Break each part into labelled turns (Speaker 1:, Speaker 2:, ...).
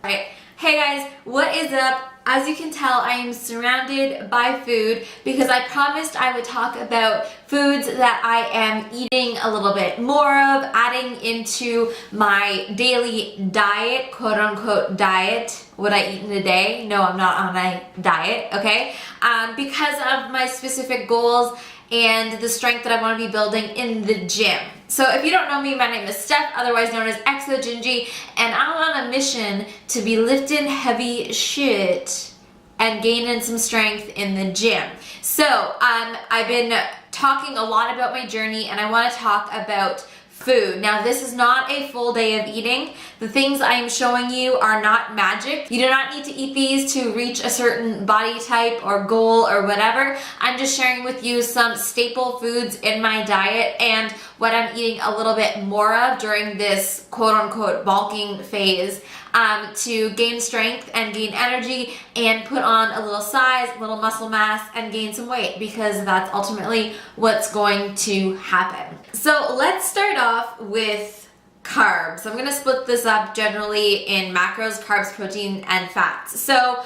Speaker 1: Hey guys, what is up? As you can tell, I am surrounded by food because I promised I would talk about foods that I am eating a little bit more of, adding into my daily diet, quote unquote diet. What I eat in a day? No, I'm not on a diet, okay? Because of my specific goals and the strength that I want to be building in the gym. So if you don't know me, my name is Steph, otherwise known as Exo Gingy, and I'm on a mission to be lifting heavy shit and gaining some strength in the gym. So I've been talking a lot about my journey, and I want to talk about food. Now, this is not a full day of eating. The things I am showing you are not magic. You do not need to eat these to reach a certain body type or goal or whatever. I'm just sharing with you some staple foods in my diet and what I'm eating a little bit more of during this quote unquote bulking phase to gain strength and gain energy and put on a little size, a little muscle mass, and gain some weight, because that's ultimately what's going to happen. So let's start off with carbs. I'm gonna split this up generally in macros, carbs, protein, and fats. So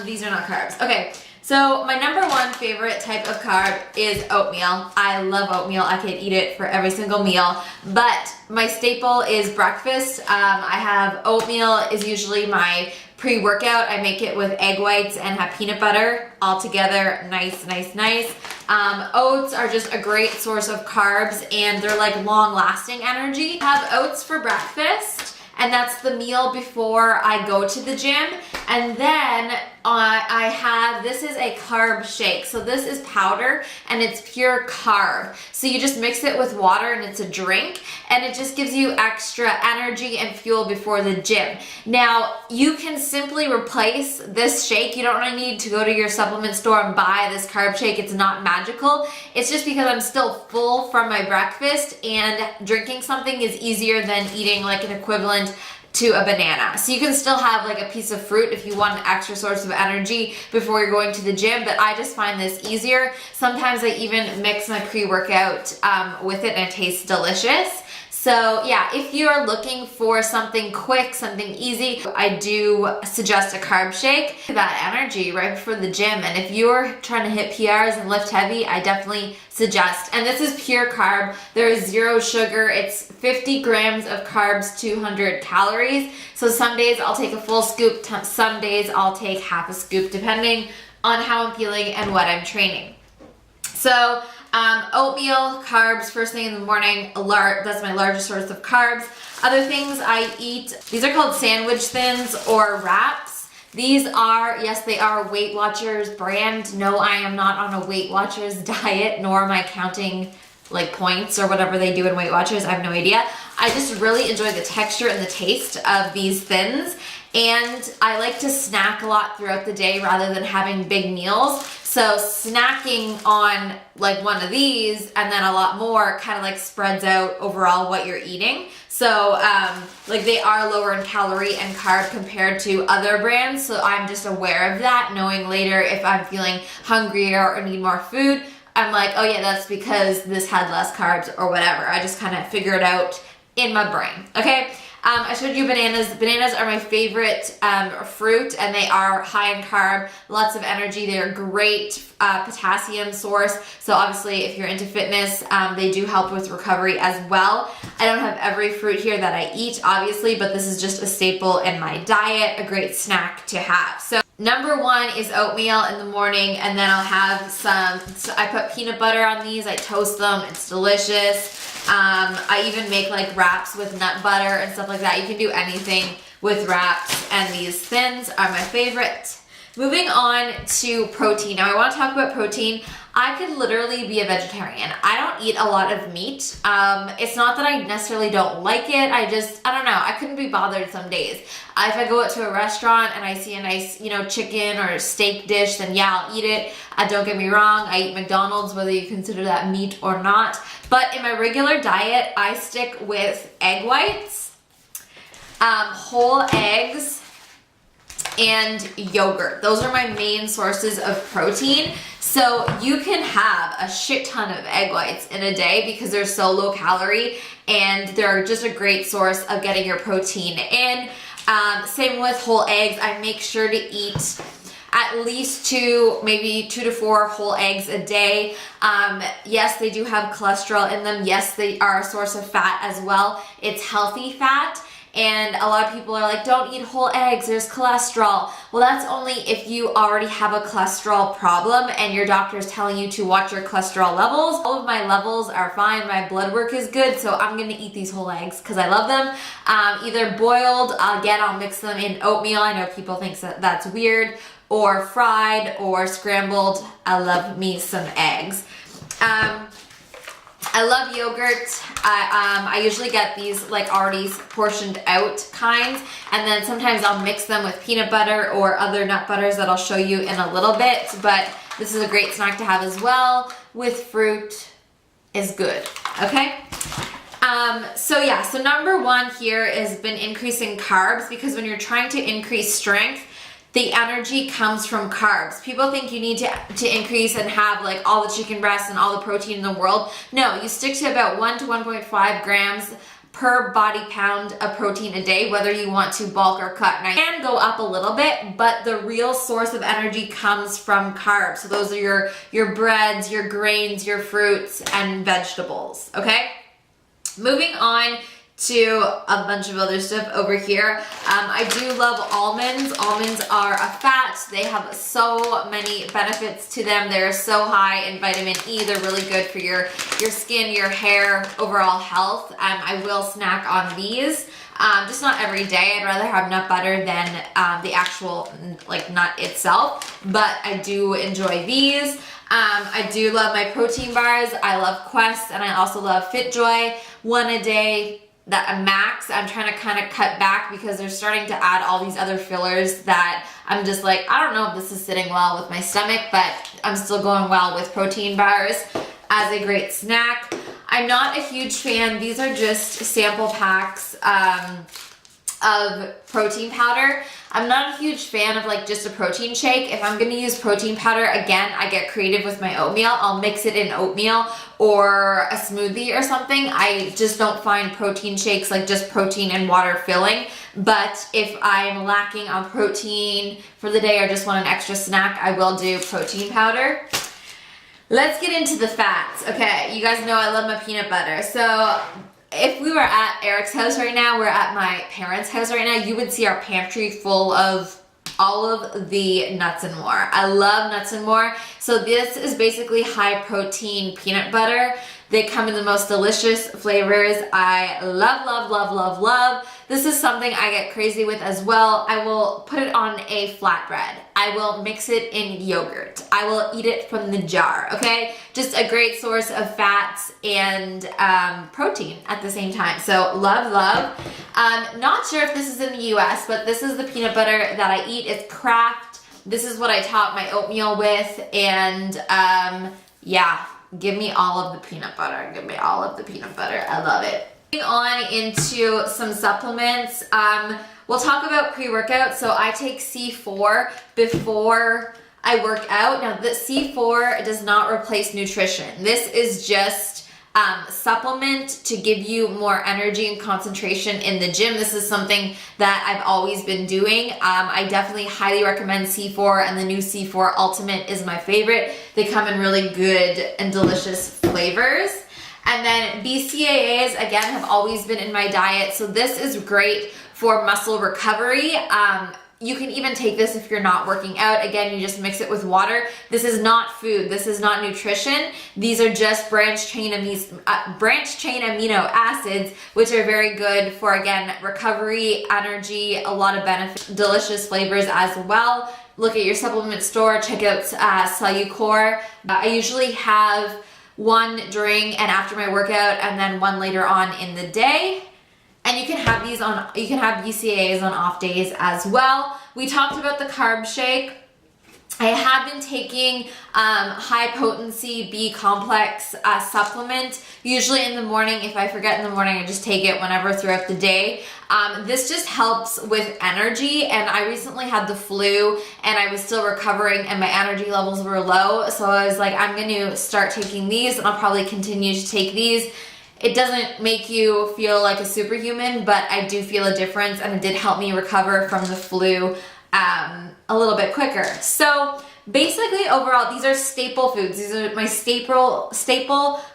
Speaker 1: these are not carbs. Okay. So my number one favorite type of carb is oatmeal. I love oatmeal. I could eat it for every single meal, but my staple is breakfast. I have oatmeal is usually my pre-workout. I make it with egg whites and have peanut butter all together. Nice. Oats are just a great source of carbs, and they're like long-lasting energy. I have oats for breakfast, and that's the meal before I go to the gym. And then I have, this is a carb shake. So this is powder and it's pure carb. So you just mix it with water and it's a drink, and it just gives you extra energy and fuel before the gym. Now, you can simply replace this shake. You don't really need to go to your supplement store and buy this carb shake. It's not magical. It's just because I'm still full from my breakfast, and drinking something is easier than eating like an equivalent to a banana. So you can still have like a piece of fruit if you want an extra source of energy before you're going to the gym, but I just find this easier. Sometimes I even mix my pre-workout with it, and it tastes delicious. So yeah, if you're looking for something quick, something easy, I do suggest a carb shake. That energy right before the gym. And if you're trying to hit PRs and lift heavy, I definitely suggest. And this is pure carb. There is zero sugar. It's 50 grams of carbs, 200 calories. So some days I'll take a full scoop, some days I'll take half a scoop, depending on how I'm feeling and what I'm training. So oatmeal, carbs, first thing in the morning, that's my largest source of carbs. Other things I eat, these are called sandwich thins or wraps. These are, yes, they are Weight Watchers brand. No, I am not on a Weight Watchers diet, nor am I counting like points or whatever they do in Weight Watchers. I have no idea. I just really enjoy the texture and the taste of these thins, and I like to snack a lot throughout the day rather than having big meals. So snacking on like one of these and then a lot more kind of like spreads out overall what you're eating. So like they are lower in calorie and carb compared to other brands. So I'm just aware of that, knowing later if I'm feeling hungrier or need more food, I'm like, oh yeah, that's because this had less carbs or whatever. I just kind of figure it out in my brain, okay? I showed you bananas. Bananas are my favorite fruit, and they are high in carb, lots of energy. They're a great potassium source. So obviously if you're into fitness, they do help with recovery as well. I don't have every fruit here that I eat, obviously, but this is just a staple in my diet, a great snack to have. So number one is oatmeal in the morning, and then I'll have so I put peanut butter on these. I toast them. It's delicious. I even make like wraps with nut butter and stuff like that. You can do anything with wraps, and these thins are my favorite. Moving on to protein. Now I want to talk about protein. I could literally be a vegetarian. I don't eat a lot of meat. It's not that I necessarily don't like it. I don't know. I couldn't be bothered some days. If I go out to a restaurant and I see a nice, chicken or steak dish, then yeah, I'll eat it. Don't get me wrong. I eat McDonald's, whether you consider that meat or not. But in my regular diet, I stick with egg whites, whole eggs, and yogurt. Those are my main sources of protein. So you can have a shit ton of egg whites in a day because they're so low calorie, and they're just a great source of getting your protein in. Same with whole eggs. I make sure to eat at least 2, maybe 2 to 4 whole eggs a day. Yes, they do have cholesterol in them. Yes, they are a source of fat as well. It's healthy fat. And a lot of people are like, don't eat whole eggs, there's cholesterol. Well, that's only if you already have a cholesterol problem and your doctor is telling you to watch your cholesterol levels. All of my levels are fine, my blood work is good, so I'm gonna eat these whole eggs because I love them. Either boiled, again, I'll mix them in oatmeal. I know people think that's weird, or fried or scrambled. I love me some eggs. I love yogurt. I usually get these like already portioned out kinds, and then sometimes I'll mix them with peanut butter or other nut butters that I'll show you in a little bit, but this is a great snack to have as well with fruit is good, okay? So number 1 here has been increasing carbs, because when you're trying to increase strength, the energy comes from carbs. People think you need to increase and have like all the chicken breasts and all the protein in the world. No, you stick to about 1 to 1.5 grams per body pound of protein a day, whether you want to bulk or cut. Now, it can go up a little bit, but the real source of energy comes from carbs. So those are your breads, your grains, your fruits, and vegetables, okay? Moving on to a bunch of other stuff over here. I do love almonds. Almonds are a fat. They have so many benefits to them. They're so high in vitamin E. They're really good for your skin, your hair, overall health. I will snack on these. Just not every day. I'd rather have nut butter than the actual like nut itself, but I do enjoy these. I do love my protein bars. I love Quest, and I also love FitJoy. 1 a day, that a max. I'm trying to kind of cut back because they're starting to add all these other fillers that I'm just like, I don't know if this is sitting well with my stomach, but I'm still going well with protein bars as a great snack. I'm not a huge fan. These are just sample packs of protein powder. I'm not a huge fan of like just a protein shake. If I'm gonna use protein powder, again, I get creative with my oatmeal. I'll mix it in oatmeal or a smoothie or something. I just don't find protein shakes like just protein and water filling. But if I'm lacking on protein for the day or just want an extra snack, I will do protein powder. Let's get into the fats. Okay, you guys know I love my peanut butter. So if we were at Eric's house right now, we're at my parents' house right now, you would see our pantry full of all of the nuts and more. I love nuts and more. So this is basically high protein peanut butter. They come in the most delicious flavors. I love, love, love, love, love. This is something I get crazy with as well. I will put it on a flatbread. I will mix it in yogurt. I will eat it from the jar, okay? Just a great source of fats and protein at the same time. So love, love. Not sure if this is in the US, but this is the peanut butter that I eat. It's Kraft. This is what I top my oatmeal with, and yeah, give me all of the peanut butter. Give me all of the peanut butter. I love it. Moving on into some supplements. We'll talk about pre-workout. So I take C4 before I work out. Now the C4 does not replace nutrition. This is just supplement to give you more energy and concentration in the gym. This is something that I've always been doing. I definitely highly recommend C4, and the new C4 Ultimate is my favorite. They come in really good and delicious flavors. And then BCAAs, again, have always been in my diet. So this is great for muscle recovery. You can even take this if you're not working out. Again, you just mix it with water. This is not food. This is not nutrition. These are just branched chain amino acids, which are very good for, again, recovery, energy, a lot of benefits, delicious flavors as well. Look at your supplement store. Check out Cellucor. I usually have one during and after my workout, and then one later on in the day. And you can have these on, you can have BCAAs on off days as well. We talked about the carb shake. I have been taking high potency B complex supplement, usually in the morning. If I forget in the morning, I just take it whenever throughout the day. This just helps with energy, and I recently had the flu and I was still recovering and my energy levels were low. So I was like, I'm going to start taking these, and I'll probably continue to take these. It doesn't make you feel like a superhuman, but I do feel a difference, and it did help me recover from the flu a little bit quicker. So basically, overall, these are staple foods. These are my staple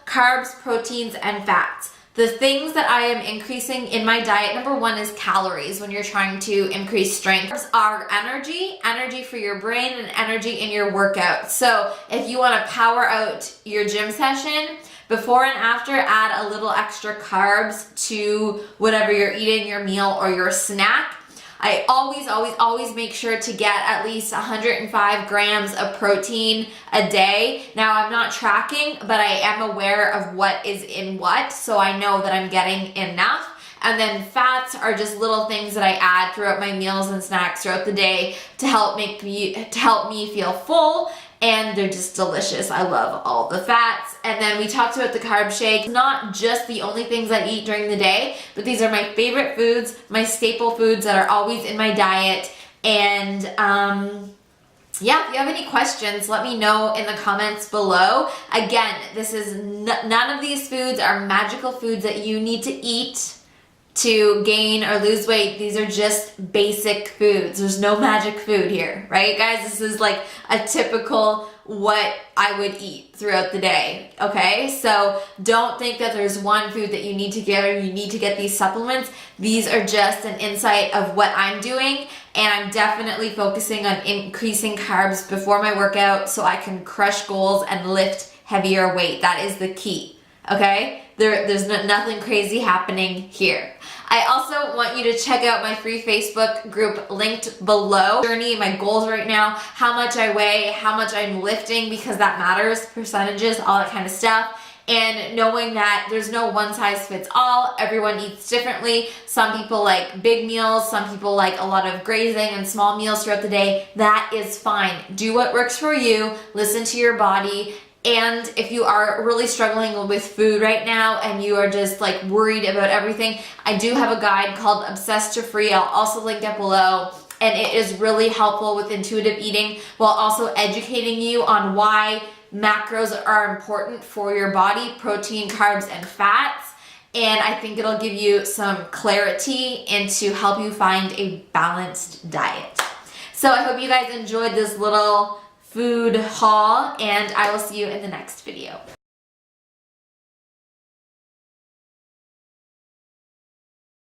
Speaker 1: carbs, proteins, and fats. The things that I am increasing in my diet, number one is calories when you're trying to increase strength. Carbs are energy for your brain and energy in your workout. So if you want to power out your gym session, before and after, add a little extra carbs to whatever you're eating, your meal or your snack. I always make sure to get at least 105 grams of protein a day. Now, I'm not tracking, but I am aware of what is in what, so I know that I'm getting enough. And then fats are just little things that I add throughout my meals and snacks throughout the day to help me feel full, and they're just delicious. I love all the fats. And then we talked about the carb shake. Not just the only things I eat during the day, but these are my favorite foods, my staple foods that are always in my diet. And yeah, if you have any questions, let me know in the comments below. Again, this is none of these foods are magical foods that you need to eat to gain or lose weight. These are just basic foods. There's no magic food here, right, guys? This is like a typical what I would eat throughout the day, okay? So don't think that there's one food that you need to get or you need to get these supplements. These are just an insight of what I'm doing, and I'm definitely focusing on increasing carbs before my workout so I can crush goals and lift heavier weight. That is the key, okay? There's nothing crazy happening here. I also want you to check out my free Facebook group linked below. Journey, my goals right now, how much I weigh, how much I'm lifting, because that matters, percentages, all that kind of stuff. And knowing that there's no one size fits all, everyone eats differently. Some people like big meals, some people like a lot of grazing and small meals throughout the day. That is fine. Do what works for you, listen to your body. And if you are really struggling with food right now and you are just like worried about everything, I do have a guide called Obsessed to Free. I'll also link it below. And it is really helpful with intuitive eating while also educating you on why macros are important for your body, protein, carbs, and fats. And I think it'll give you some clarity and to help you find a balanced diet. So I hope you guys enjoyed this little food haul, and I will see you in the next video.